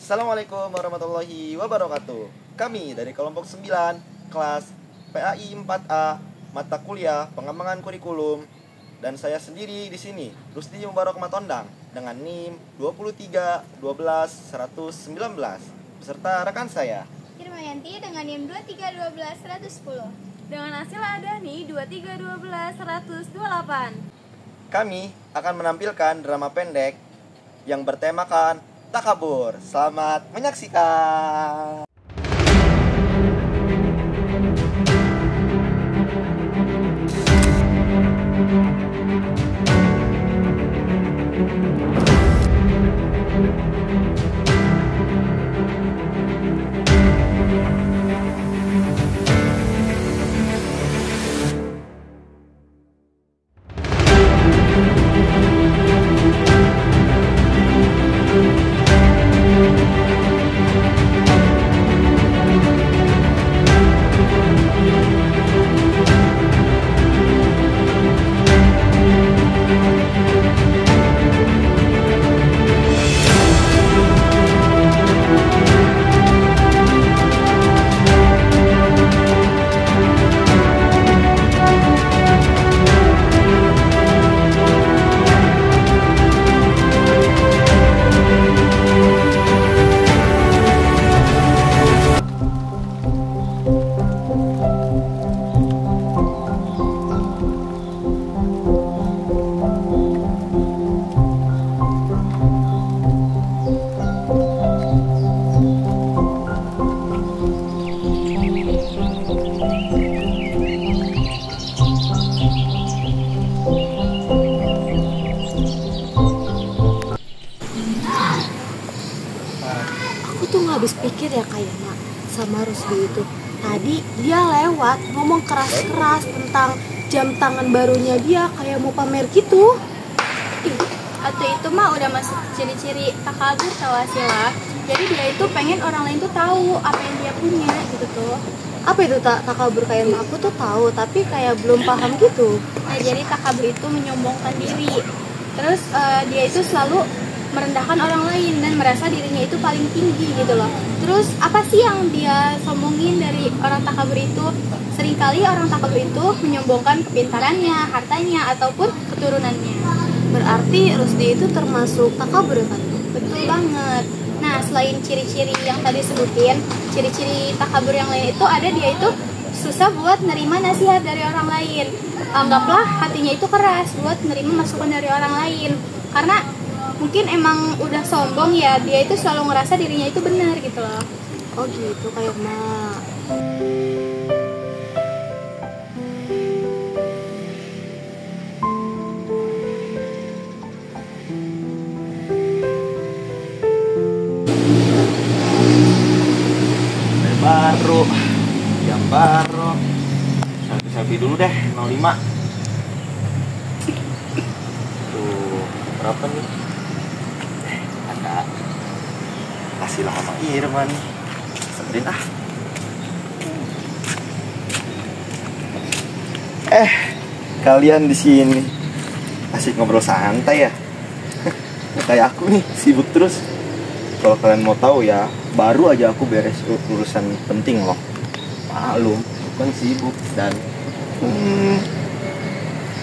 Assalamualaikum warahmatullahi wabarakatuh. Kami dari kelompok 9 kelas PAI 4A mata kuliah pengembangan kurikulum, dan saya sendiri di sini Rusdi Mubarak Matondang dengan NIM 23 12 119 beserta rekan saya Irmayanti dengan NIM 23 12 110. Dengan hasil ada nih 23 12 128. Kami akan menampilkan drama pendek yang bertemakan takabur. Selamat menyaksikan. Aku tuh gak habis pikir ya kayaknya sama Rusdi itu. Tadi dia lewat ngomong keras-keras tentang jam tangan barunya dia, kayak mau pamer gitu. Atau itu mah udah masuk ciri-ciri takabur tau Asila. Jadi dia itu pengen orang lain tuh tahu apa yang dia punya gitu tuh. Apa itu takabur? Kayak aku tuh tahu tapi kayak belum paham gitu. Nah, jadi takabur itu menyombongkan diri. Terus dia itu selalu merendahkan orang lain dan merasa dirinya itu paling tinggi gitu loh. Terus apa sih yang dia sombongin dari orang takabur itu? Seringkali orang takabur itu menyombongkan kepintarannya, hartanya, ataupun keturunannya. Berarti Rusdi itu termasuk takabur kan? Betul banget. Nah, selain ciri-ciri yang tadi sebutin, ciri-ciri takabur yang lain itu ada dia itu susah buat nerima nasihat dari orang lain. Anggaplah hatinya itu keras buat nerima masukan dari orang lain. Karena mungkin emang udah sombong ya, dia itu selalu ngerasa dirinya itu benar gitu loh. Oh gitu kayak mak. baru yang baru. Selfie dulu deh 05. Tuh berapa nih? Ada kasih lah sama Irman. Seberin ah. Kalian di sini asik ngobrol santai ya. Kayak aku nih sibuk terus. Kalau kalian mau tahu ya, baru aja aku beres urusan penting loh. Maklum, bukan sibuk dan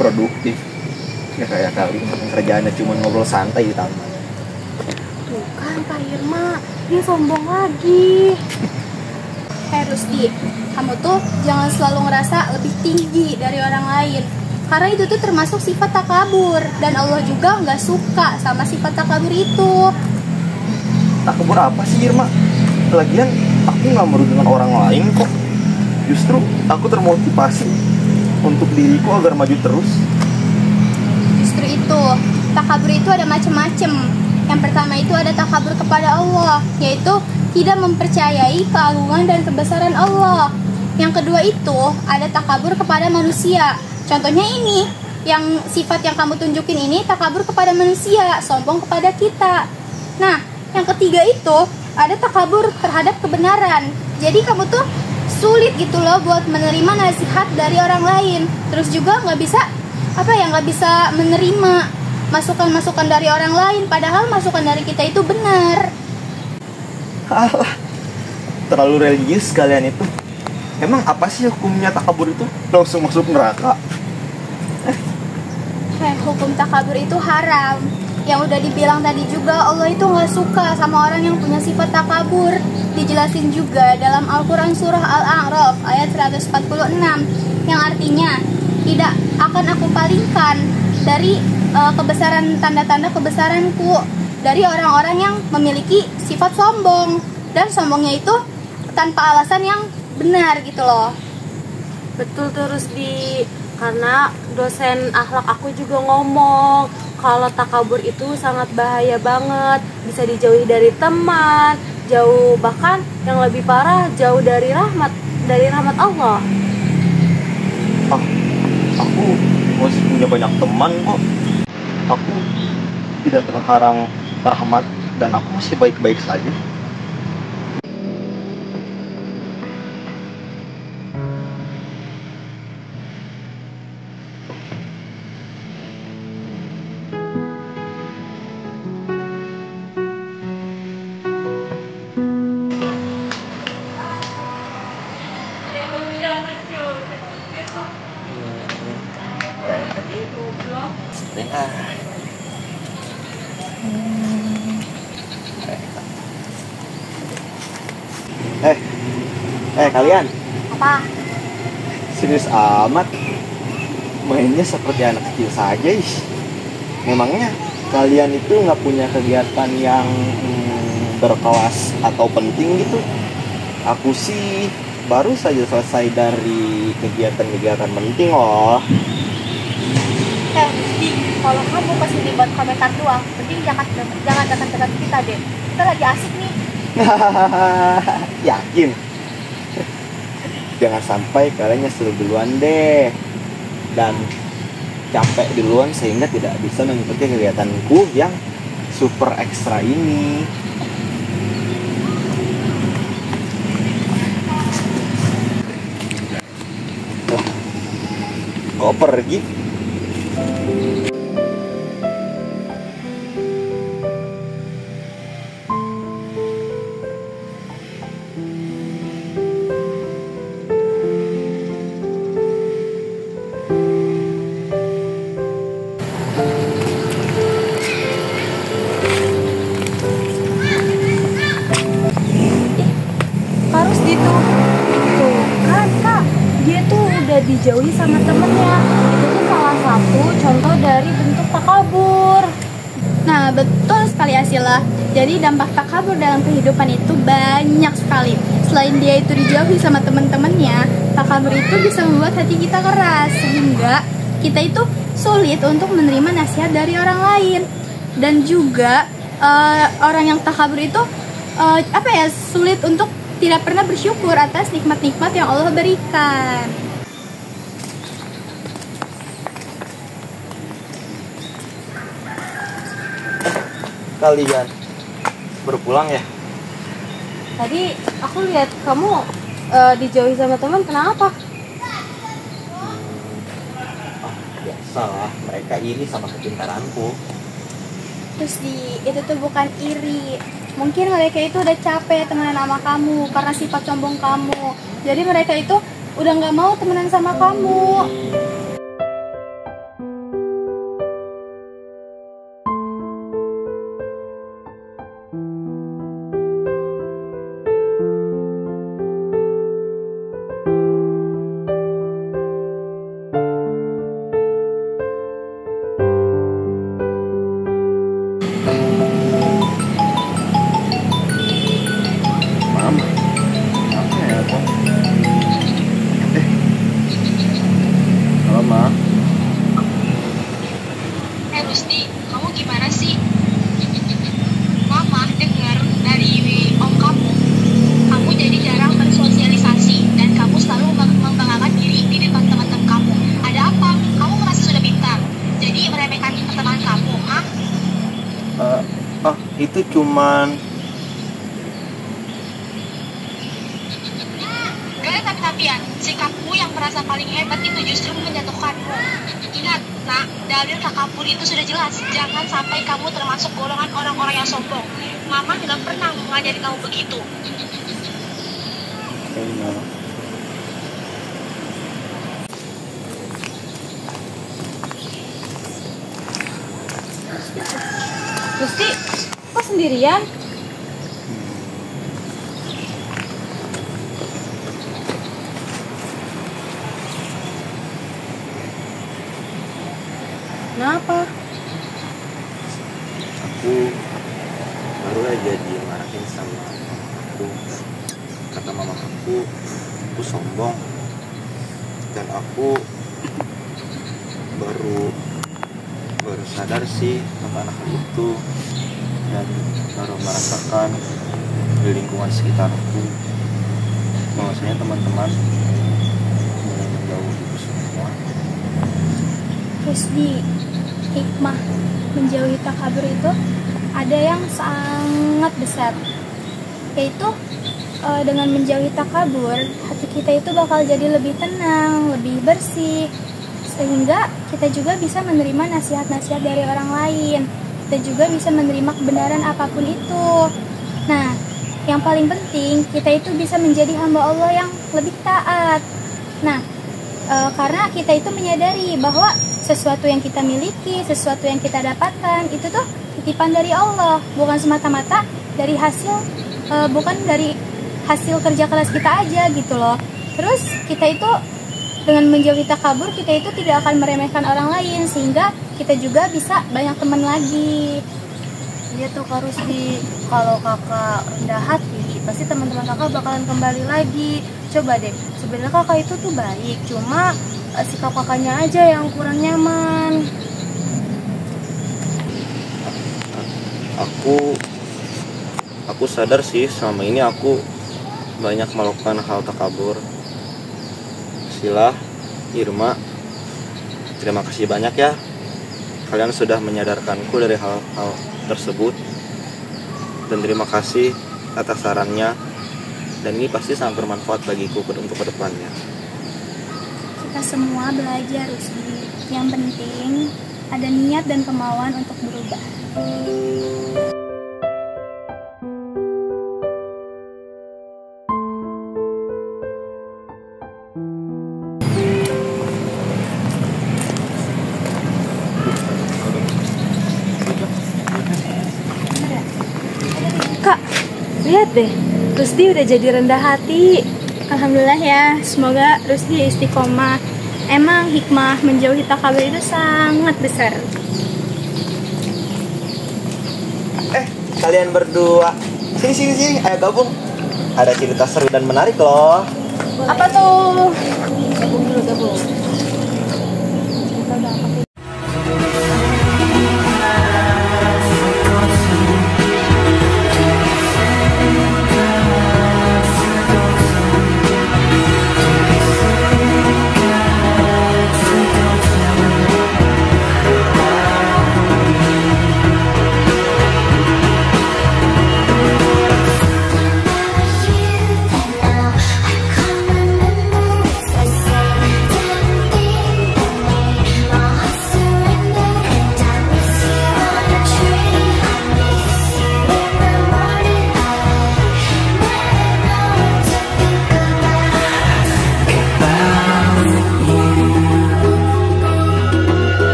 produktif. Ya kayak kalian kerjaannya cuma ngobrol santai di taman. Tuh kan Kak Irma, dia sombong lagi. Rusdi, kamu tuh jangan selalu ngerasa lebih tinggi dari orang lain. Karena itu tuh termasuk sifat takabur. Dan Allah juga nggak suka sama sifat takabur itu. Takabur apa sih Irma? Lagian aku nggak merugikan orang lain kok. Justru aku termotivasi untuk diriku agar maju terus. Justru itu, takabur itu ada macam-macam. Yang pertama itu ada takabur kepada Allah, yaitu tidak mempercayai keagungan dan kebesaran Allah. Yang kedua itu ada takabur kepada manusia. Contohnya ini, yang sifat yang kamu tunjukin ini takabur kepada manusia, sombong kepada kita. Nah, yang ketiga itu ada takabur terhadap kebenaran. Jadi kamu tuh sulit gitu loh buat menerima nasihat dari orang lain. Terus juga nggak bisa menerima masukan-masukan dari orang lain, padahal masukan dari kita itu benar. Alah, terlalu religius kalian itu. Emang apa sih hukumnya takabur itu? Langsung masuk neraka? Hukum takabur itu haram. Yang udah dibilang tadi juga, Allah itu nggak suka sama orang yang punya sifat takabur. Dijelasin juga dalam Al-Quran surah Al-A'raf ayat 146, yang artinya tidak akan aku palingkan dari kebesaran, tanda-tanda kebesaranku dari orang-orang yang memiliki sifat sombong, dan sombongnya itu tanpa alasan yang benar gitu loh. Betul terus karena dosen akhlak aku juga ngomong kalau takabur itu sangat bahaya banget, bisa dijauhi dari teman, jauh, bahkan yang lebih parah jauh dari rahmat Allah. Aku masih punya banyak teman kok. Aku tidak terharang rahmat dan aku masih baik-baik saja. Kalian Apa? serius amat, mainnya seperti anak kecil saja. Memangnya kalian itu nggak punya kegiatan yang berkelas atau penting gitu? Aku sih baru saja selesai dari kegiatan-kegiatan penting loh. Kalau kamu pasti dibuat komentar doang, mending jangan dekat-dekat kita deh. Kita lagi asik nih. Yakin? Jangan sampai kalian nyesel duluan deh dan capek duluan sehingga tidak bisa mengikuti kegiatanku yang super ekstra ini. Kok pergi? Dijauhi sama temennya. Itu tuh salah satu contoh dari bentuk takabur. Nah, betul sekali Asila. Jadi dampak takabur dalam kehidupan itu banyak sekali. Selain dia itu dijauhi sama teman-temannya, takabur itu bisa membuat hati kita keras sehingga kita itu sulit untuk menerima nasihat dari orang lain. Dan juga orang yang takabur itu sulit untuk tidak pernah bersyukur atas nikmat-nikmat yang Allah berikan. Kalian berpulang ya? Tadi aku lihat kamu dijauhi sama teman, kenapa? Biasalah, mereka iri sama kepintaranku. Terus itu tuh bukan iri. Mungkin mereka itu udah capek temenan sama kamu karena sifat sombong kamu. Jadi mereka itu udah nggak mau temenan sama kamu. Rusti, kamu gimana sih? Mama dengar dari om kamu jadi jarang bersosialisasi dan kamu selalu membanggakan diri di depan teman-teman kamu. Ada apa? Kamu merasa sudah pintar, jadi meremehkan teman kamu, ah? Itu cuman... Tapi ya, sikapmu yang merasa paling hebat itu justru menjatuhkanmu. Ingat, nak, dalil takabur itu sudah jelas. Jangan sampai kamu termasuk golongan orang-orang yang sombong. Mama tidak pernah mengajari kamu begitu. Gusti, kok sendirian? Kenapa? Aku baru aja dimarahin sama aku. Kata mama aku sombong. Dan aku baru sadar sih tentang hal itu, dan baru merasakan di lingkungan sekitarku bahwasanya teman-teman mulai menjauhiku semua. Terus di hikmah menjauhi takabur itu ada yang sangat besar, yaitu dengan menjauhi takabur hati kita itu bakal jadi lebih tenang, lebih bersih, sehingga kita juga bisa menerima nasihat-nasihat dari orang lain. Kita juga bisa menerima kebenaran apapun itu. Nah, yang paling penting kita itu bisa menjadi hamba Allah yang lebih taat. Nah, karena kita itu menyadari bahwa sesuatu yang kita miliki, sesuatu yang kita dapatkan itu tuh titipan dari Allah, bukan semata-mata dari bukan dari hasil kerja keras kita aja gitu loh. Terus kita itu dengan menjauhi takabur, kita itu tidak akan meremehkan orang lain, sehingga kita juga bisa banyak teman lagi. Iya tuh Kak Rusdi, kalau kakak rendah hati, pasti teman-teman kakak bakalan kembali lagi. Coba deh, sebenarnya kakak itu tuh baik, cuma sikap kakaknya aja yang kurang nyaman. Aku sadar sih selama ini aku banyak melakukan hal takabur. Sila, Irma, terima kasih banyak ya. Kalian sudah menyadarkanku dari hal-hal tersebut. Dan terima kasih atas sarannya. Dan ini pasti sangat bermanfaat bagiku untuk kedepannya. Kita semua belajar, Rusdi. Yang penting ada niat dan kemauan untuk berubah. Kak, lihat deh, Rusdi udah jadi rendah hati. Alhamdulillah ya, semoga Rusdi istiqomah. Emang hikmah menjauhi takabur itu sangat besar. Kalian berdua, sini, ayo gabung. Ada cerita seru dan menarik loh. Apa tuh? Gabung.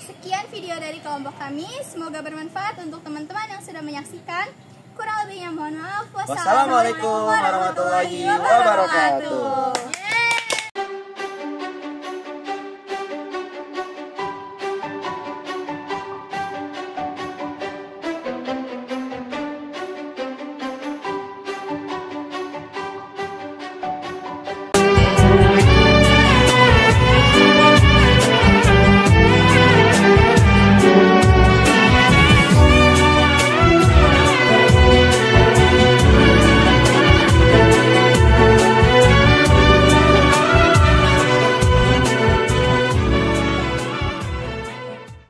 Sekian video dari kelompok kami, semoga bermanfaat untuk teman-teman yang sudah menyaksikan. Kurang lebihnya mohon maaf. Wassalamualaikum warahmatullahi wabarakatuh.